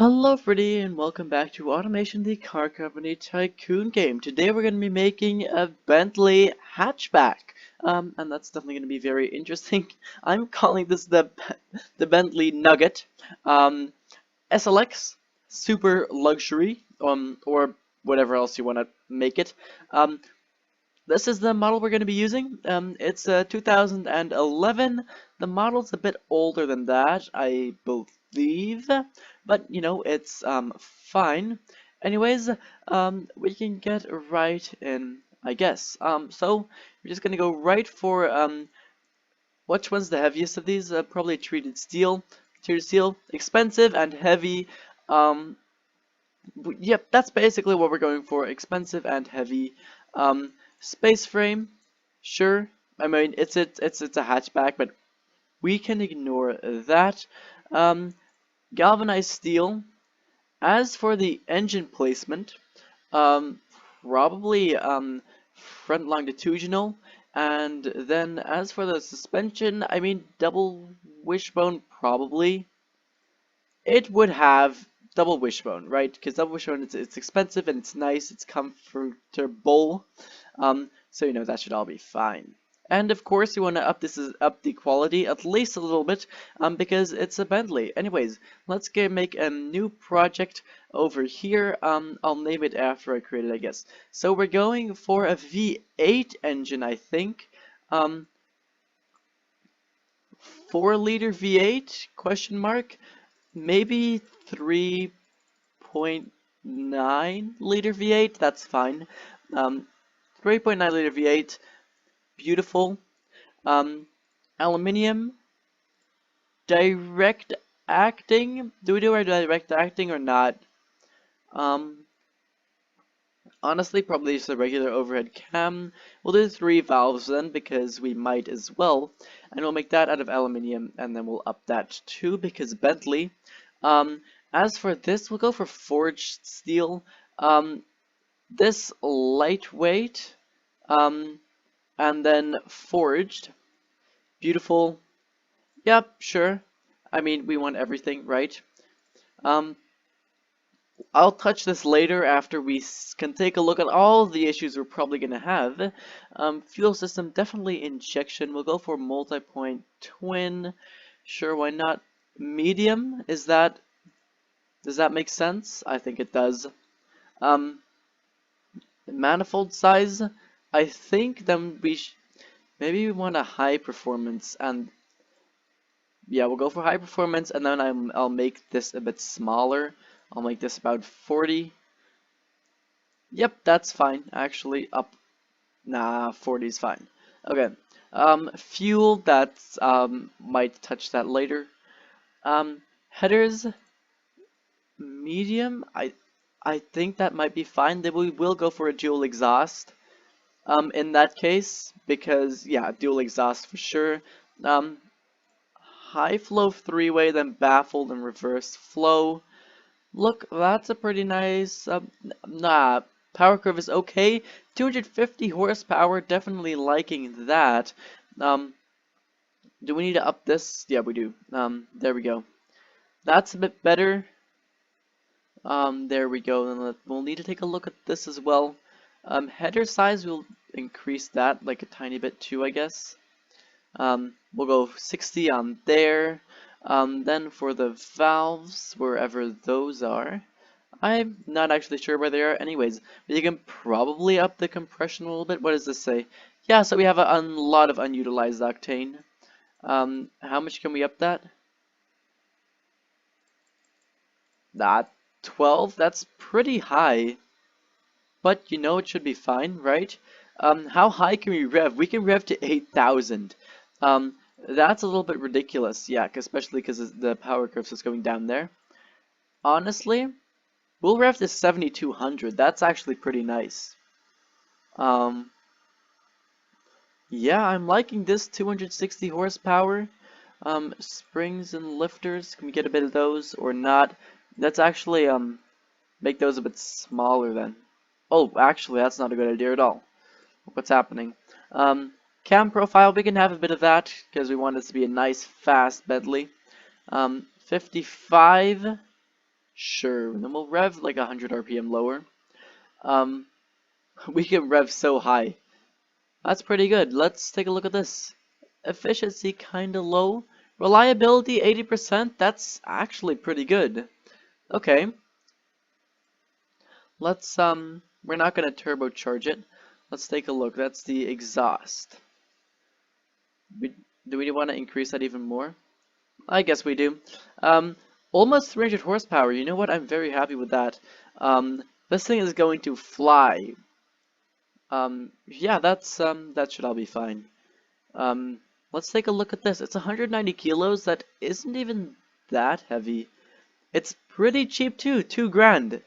Hello everybody and welcome back to Automation the Car Company Tycoon game. Today we're going to be making a Bentley Hatchback. And that's definitely going to be very interesting. I'm calling this the Bentley Nugget SLX Super Luxury or whatever else you want to make it. This is the model we're going to be using. It's 2011. The model's a bit older than that, I believe, but you know, it's fine. Anyways, we can get right in, I guess. So we're just going to go right for which one's the heaviest of these? Probably treated steel. Treated steel, expensive and heavy. Yep, that's basically what we're going for. Expensive and heavy. Space frame, sure. I mean, it's a hatchback, but we can ignore that. Galvanized steel. As for the engine placement, probably front longitudinal. And then as for the suspension, I mean, double wishbone probably. It would have double wishbone, right? Because double wishbone, it's expensive and it's nice, it's comfortable. So you know that should all be fine. And of course, you want to up the quality at least a little bit, because it's a Bentley. Anyways, let's make a new project over here. I'll name it after I create it, I guess. So we're going for a V8 engine, I think. 4-liter V8? Question mark. Maybe 3.9 liter V8. That's fine. 3.9 liter V8. Beautiful. Aluminium. Direct acting. Do we do our direct acting or not? Honestly, probably just a regular overhead cam. We'll do 3 valves then because we might as well. And we'll make that out of aluminium and then we'll up that too because Bentley. As for this, we'll go for forged steel. This lightweight. And then forged. Beautiful. Yep, sure. I mean, we want everything, right? I'll touch this later after we can take a look at all the issues we're probably going to have. Fuel system, definitely injection. We'll go for multi-point twin. Sure, why not? Medium, does that make sense? I think it does. Manifold size, I think then maybe we want a high performance, and yeah, we'll go for high performance, and then I'll make this a bit smaller. I'll make this about 40. Yep, that's fine. Actually, 40 is fine. Okay. Fuel, that's might touch that later. Headers, medium. I think that might be fine. Then we will go for a dual exhaust. In that case, because yeah, dual exhaust for sure. High flow 3-way, then baffled and reverse flow. Look, that's a pretty nice. Power curve is okay. 250 horsepower, definitely liking that. Do we need to up this? Yeah, we do. There we go. That's a bit better. There we go. Then we'll need to take a look at this as well. Header size, we'll increase that like a tiny bit too, I guess. We'll go 60 on there. Then for the valves, wherever those are, I'm not actually sure where they are anyways, but you can probably up the compression a little bit. What does this say? Yeah, so we have a lot of unutilized octane. How much can we up that? 12, that's pretty high. But you know it should be fine, right? How high can we rev? We can rev to 8,000. That's a little bit ridiculous, yeah, especially because the power curve is going down there. Honestly, we'll rev to 7,200. That's actually pretty nice. Yeah, I'm liking this 260 horsepower. Springs and lifters, can we get a bit of those or not? Let's actually make those a bit smaller then. Oh, actually, that's not a good idea at all. What's happening? Cam profile, we can have a bit of that because we want this to be a nice, fast Bentley. 55, Sure, and then we'll rev like 100 RPM lower. Um, we can rev so high. That's pretty good. Let's take a look at this. Efficiency kinda low. Reliability 80%. That's actually pretty good. Okay. Let's we're not gonna turbocharge it. Let's take a look. That's the exhaust. Do we want to increase that even more? I guess we do. Um, Almost 300 horsepower. You know what? I'm very happy with that. This thing is going to fly. Yeah, that should all be fine. Let's take a look at this. It's 190 kilos. That isn't even that heavy. It's pretty cheap too. 2 grand.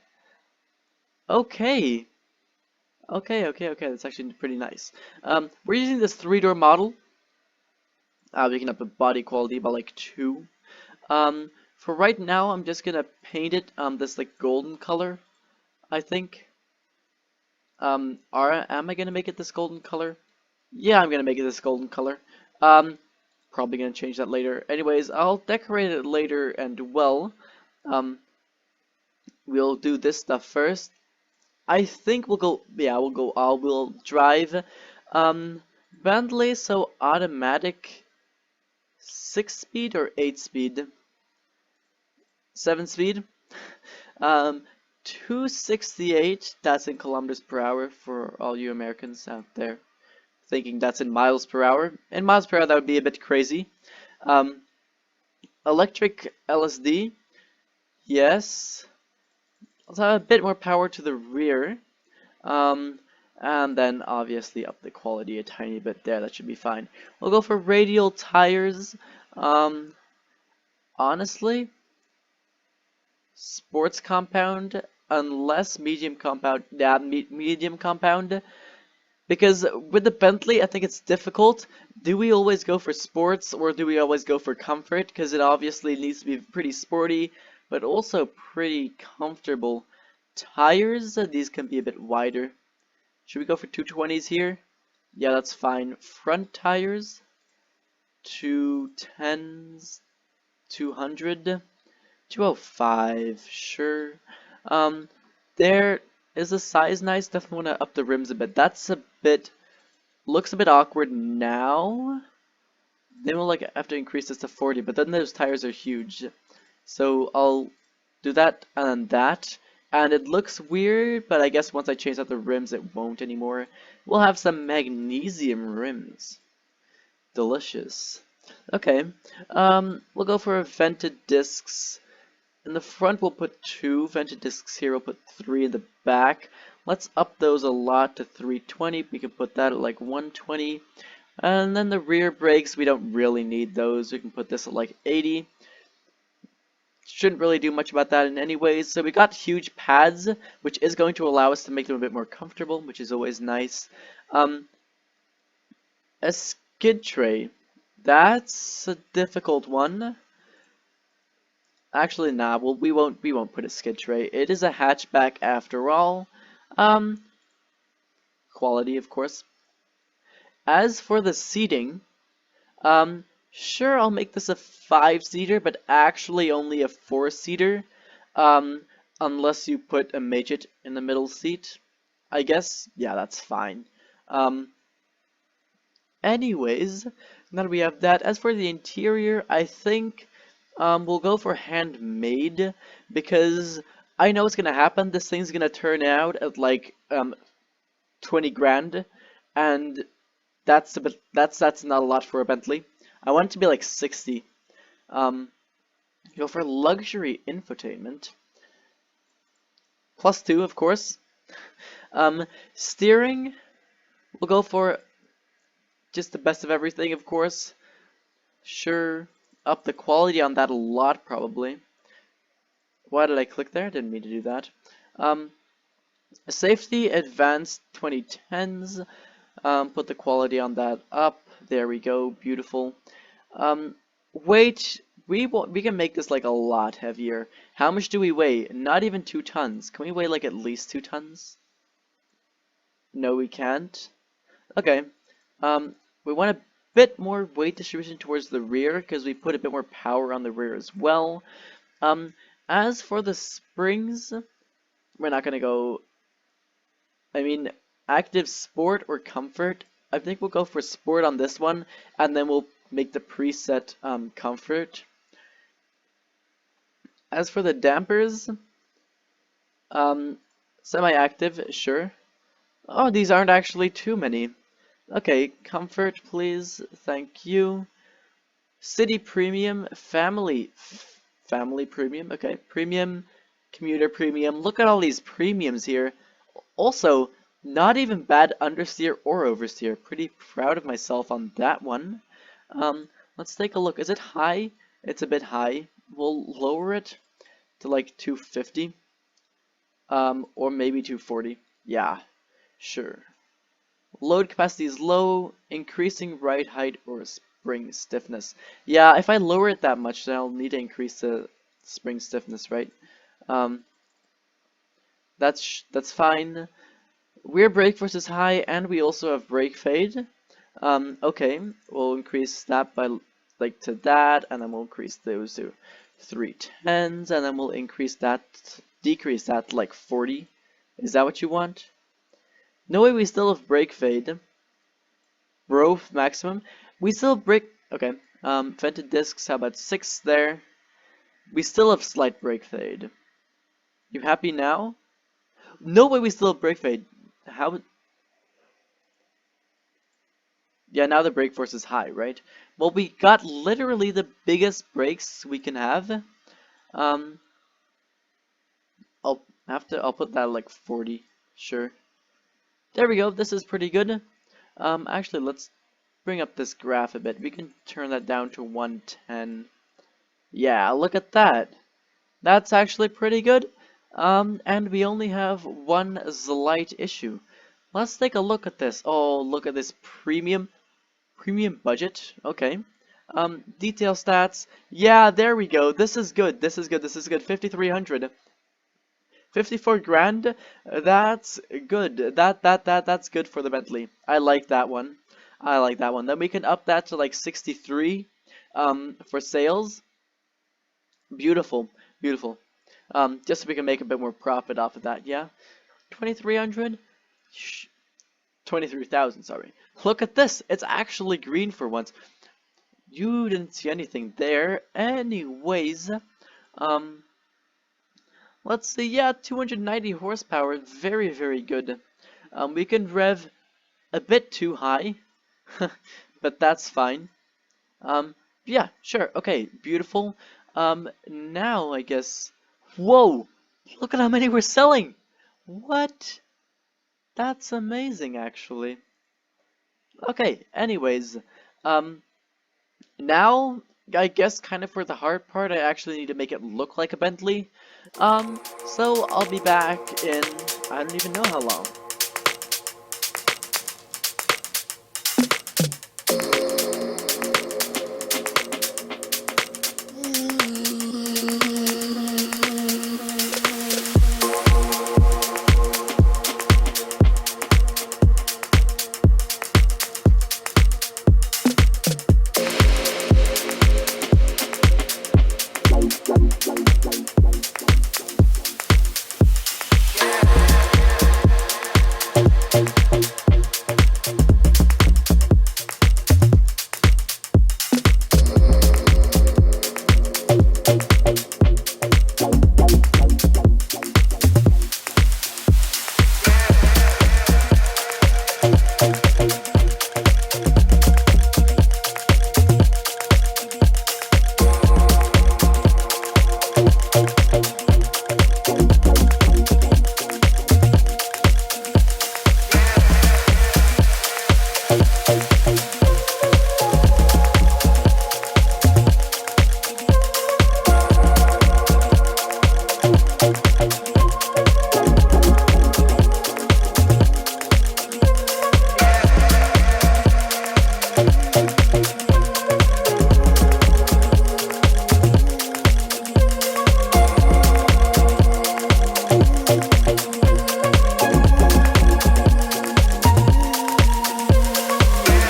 Okay. Okay. That's actually pretty nice. We're using this 3-door model. We can up the body quality by like 2. For right now, I'm just gonna paint it this like golden color, I think. Am I gonna make it this golden color? Yeah, I'm gonna make it this golden color. Probably gonna change that later. Anyways, I'll decorate it later and well. We'll do this stuff first. I think we'll go. Yeah, we'll go all-wheel drive. Bentley, so automatic 6-speed or 8-speed? 7-speed. 268, that's in kilometers per hour for all you Americans out there thinking that's in miles per hour. In miles per hour, that would be a bit crazy. Electric LSD, yes. Let's have a bit more power to the rear. And then obviously up the quality a tiny bit there, that should be fine. We'll go for radial tires. Honestly, sports compound, unless medium compound, yeah, medium compound. Because with the Bentley, I think it's difficult. Do we always go for sports or do we always go for comfort? Because it obviously needs to be pretty sporty, but also pretty comfortable. Tires, these can be a bit wider. Should we go for 220s here? Yeah, that's fine. Front tires, 210s, 200, 205, sure. There is the size nice. Definitely want to up the rims a bit. That's a bit, looks a bit awkward now. Then we'll like have to increase this to 40, but then those tires are huge. So I'll do that and that. And it looks weird, but I guess once I change out the rims, it won't anymore. We'll have some magnesium rims. Delicious. Okay. We'll go for vented discs. In the front, we'll put 2 vented discs here. We'll put 3 in the back. Let's up those a lot to 320. We can put that at like 120. And then the rear brakes, we don't really need those. We can put this at like 80. Shouldn't really do much about that in any ways. So we got huge pads, which is going to allow us to make them a bit more comfortable, which is always nice. A skid tray. That's a difficult one. Actually, nah. Well, we won't put a skid tray. It is a hatchback after all. Quality, of course. As for the seating, sure, I'll make this a 5-seater, but actually only a 4-seater. Unless you put a midget in the middle seat. I guess, yeah, that's fine. Anyways, now that we have that, as for the interior, I think we'll go for handmade, because I know what's gonna happen. This thing's gonna turn out at like 20 grand, and that's not a lot for a Bentley. I want it to be like 60. Go for luxury infotainment. +2, of course. Steering, we'll go for just the best of everything, of course. Sure, up the quality on that a lot, probably. Why did I click there? Didn't mean to do that. Safety, advanced 2010s. Put the quality on that up. There we go, beautiful. Weight, we can make this like a lot heavier. How much do we weigh? Not even 2 tons. Can we weigh like at least 2 tons? No, we can't. Okay. We want a bit more weight distribution towards the rear because we put a bit more power on the rear as well. As for the springs, we're not gonna go, I mean, active sport or comfort. I think we'll go for sport on this one, and then we'll make the preset comfort. As for the dampers, semi-active, sure. Oh, these aren't actually too many. Okay, comfort, please. Thank you. City premium, family premium. Okay, premium, commuter premium. Look at all these premiums here. Also, not even bad understeer or oversteer. Pretty proud of myself on that one. Let's take a look. Is it high? It's a bit high. We'll lower it to like 250. Or maybe 240. Yeah, sure. Load capacity is low, increasing ride height or spring stiffness. Yeah, if I lower it that much, then I'll need to increase the spring stiffness, right? That's fine. Rear brake force is high, and we also have brake fade. Okay, we'll increase that by like to that, and then we'll increase those to 310s, and then we'll increase that, decrease that to like 40. Is that what you want? No way, we still have brake fade. Bro maximum. We still have brake. Okay. Vented discs. How about 6 there? We still have slight brake fade. You happy now? No way, we still have brake fade. How? Yeah, now the brake force is high, right? Well, we got literally the biggest brakes we can have. I'll put that like 40. Sure. There we go. This is pretty good. Actually, let's bring up this graph a bit. We can turn that down to 110. Yeah, look at that. That's actually pretty good. And we only have one slight issue. Let's take a look at this. Oh, look at this premium budget. Okay. Detail stats. Yeah, there we go. This is good. This is good. This is good. 5,300. 54 grand. That's good. That's good for the Bentley. I like that one. I like that one. Then we can up that to like 63 for sales. Beautiful. Beautiful. Just so we can make a bit more profit off of that. Yeah. 2,300. 23,000, sorry. Look at this. It's actually green for once. You didn't see anything there. Anyways, let's see. Yeah, 290 horsepower. Very, very good. We can rev a bit too high, but that's fine. Yeah, sure. Okay, beautiful. Now I guess. Whoa! Look at how many we're selling. What? That's amazing, actually. Okay, anyways, now, I guess kind of for the hard part, I actually need to make it look like a Bentley. So I'll be back in, I don't even know how long.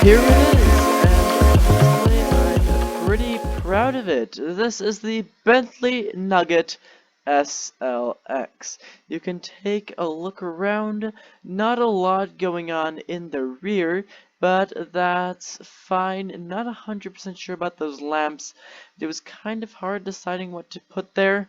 Here it is, and honestly, I'm pretty proud of it. This is the Bentley Nugget SLX. You can take a look around. Not a lot going on in the rear, but that's fine. Not 100% sure about those lamps. It was kind of hard deciding what to put there.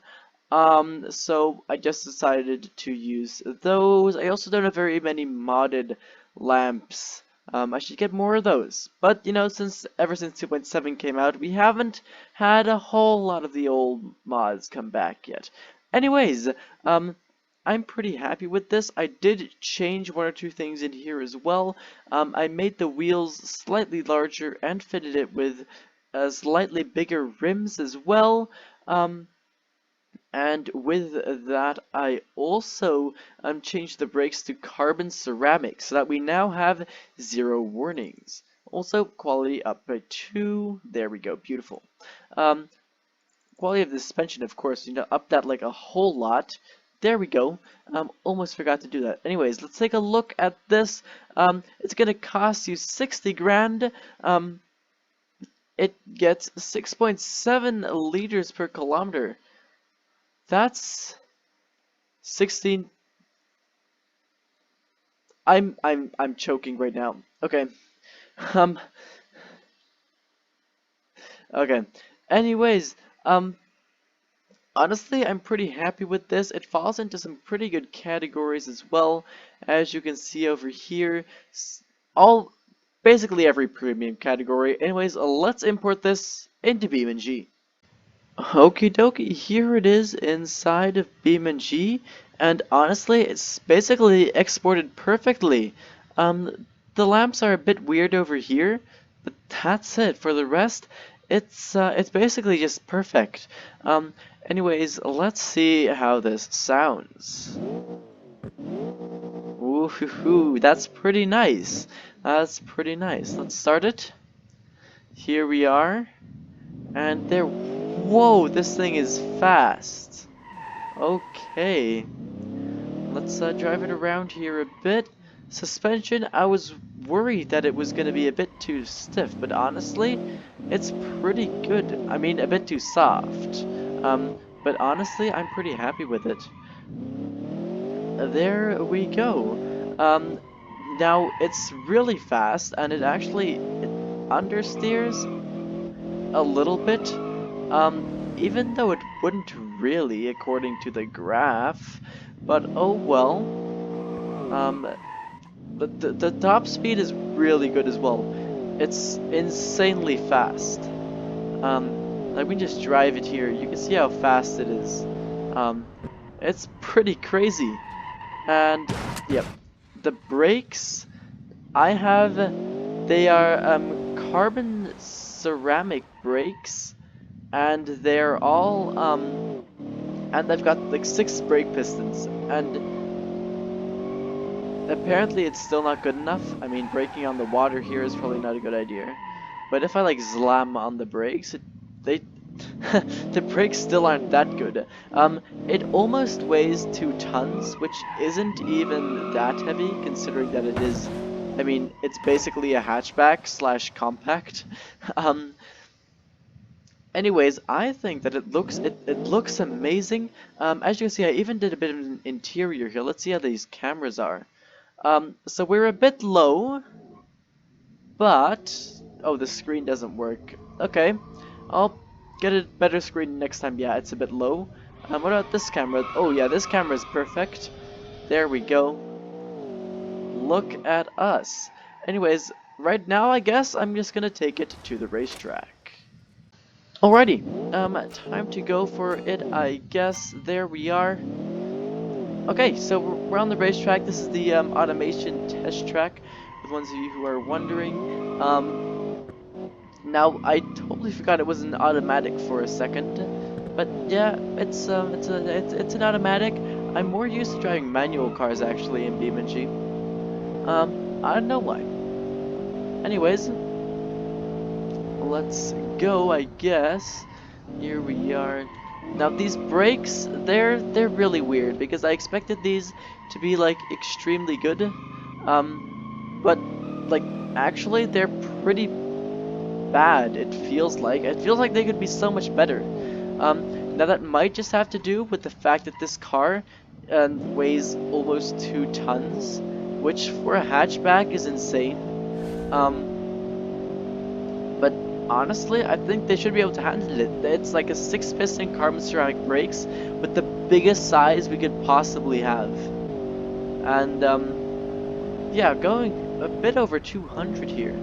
So I just decided to use those. I also don't have very many modded lamps. I should get more of those. But, you know, ever since 2.7 came out, we haven't had a whole lot of the old mods come back yet. Anyways, I'm pretty happy with this. I did change one or two things in here as well. I made the wheels slightly larger and fitted it with slightly bigger rims as well. And with that, I also changed the brakes to carbon ceramic so that we now have 0 warnings. Also, quality up by 2. There we go, beautiful. Quality of the suspension, of course, you know, up that like a whole lot. There we go. Almost forgot to do that. Anyways, let's take a look at this. It's gonna cost you 60 grand. It gets 6.7 liters per kilometer. That's 16. I'm choking right now. Okay. Okay. Anyways, honestly, I'm pretty happy with this. It falls into some pretty good categories as well. As you can see over here, basically every premium category. Anyways, let's import this into Beamng. Okie dokie, here it is inside of Beamng, and honestly, it's basically exported perfectly. The lamps are a bit weird over here, but that's it. For the rest, it's basically just perfect. Anyways, let's see how this sounds. Ooh, that's pretty nice. That's pretty nice. Let's start it. Here we are, and there. Whoa, this thing is fast. Okay. Let's drive it around here a bit. Suspension, I was worried that it was going to be a bit too stiff, but honestly, it's pretty good. I mean, a bit too soft. But honestly, I'm pretty happy with it. There we go. Now, it's really fast, and it understeers a little bit. Even though it wouldn't really, according to the graph, but oh well. The top speed is really good as well. It's insanely fast. Like we just drive it here, you can see how fast it is. It's pretty crazy. And yep, the brakes they are carbon ceramic brakes. And they're all, and they've got like 6 brake pistons, and apparently it's still not good enough. I mean, braking on the water here is probably not a good idea. But if I like slam on the brakes, the brakes still aren't that good. It almost weighs 2 tons, which isn't even that heavy, considering that it is, I mean, it's basically a hatchback slash compact. Anyways, I think that it looks amazing. As you can see, I even did a bit of an interior here. Let's see how these cameras are. So we're a bit low, but oh, the screen doesn't work. Okay, I'll get a better screen next time. Yeah, it's a bit low. What about this camera? Oh yeah, this camera is perfect. There we go. Look at us. Anyways, right now I guess I'm just gonna take it to the racetrack. Alrighty, time to go for it, I guess. There we are. Okay, so we're on the racetrack. This is the automation test track, for the ones of you who are wondering. Now, I totally forgot it was an automatic for a second, but yeah, it's an automatic. I'm more used to driving manual cars actually in Beamng. I don't know why. Anyways, let's go, I guess. Here we are. Now these brakes, they're really weird because I expected these to be like extremely good, but like actually they're pretty bad. It feels like they could be so much better. Now that might just have to do with the fact that this car weighs almost 2 tons, which for a hatchback is insane. But honestly, I think they should be able to handle it. It's like a 6-piston carbon ceramic brakes with the biggest size we could possibly have. And yeah, going a bit over 200 here.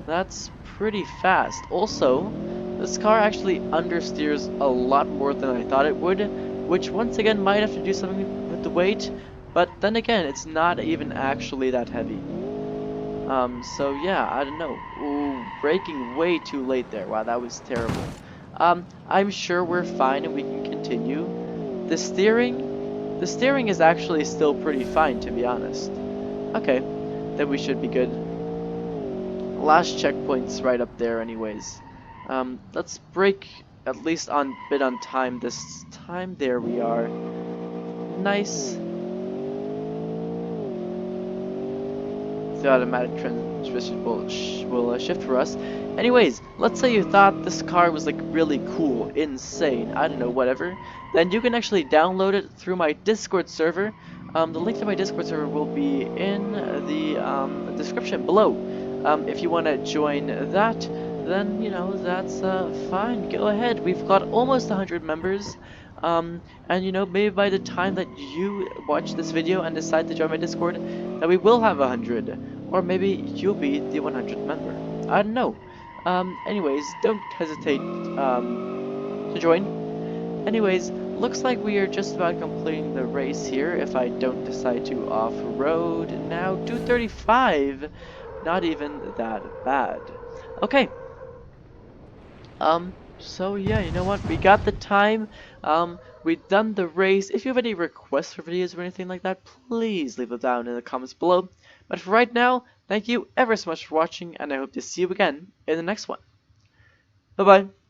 That's pretty fast. Also, this car actually understeers a lot more than I thought it would, which once again might have to do something with the weight, but then again, it's not even actually that heavy. So yeah, I don't know. Ooh, braking way too late there. Wow, that was terrible. I'm sure we're fine and we can continue. The steering is actually still pretty fine, to be honest. Okay, then we should be good. Last checkpoint's right up there anyways. Let's brake at least on bit on time this time. There we are. Nice. The automatic transmission will shift for us. Anyways, let's say you thought this car was like really cool, insane, I don't know, whatever. Then you can actually download it through my Discord server. The link to my Discord server will be in the description below. If you want to join that, then you know that's fine. Go ahead. We've got almost 100 members. And you know, maybe by the time that you watch this video and decide to join my Discord, that we will have 100, or maybe you'll be the 100th member. I don't know. Anyways, don't hesitate to join. Anyways, looks like we are just about completing the race here. If I don't decide to off-road now, 235, not even that bad. Okay. So yeah, you know what? We got the time. We've done the race. If you have any requests for videos or anything like that, please leave them down in the comments below. But for right now, thank you ever so much for watching, and I hope to see you again in the next one. Bye-bye.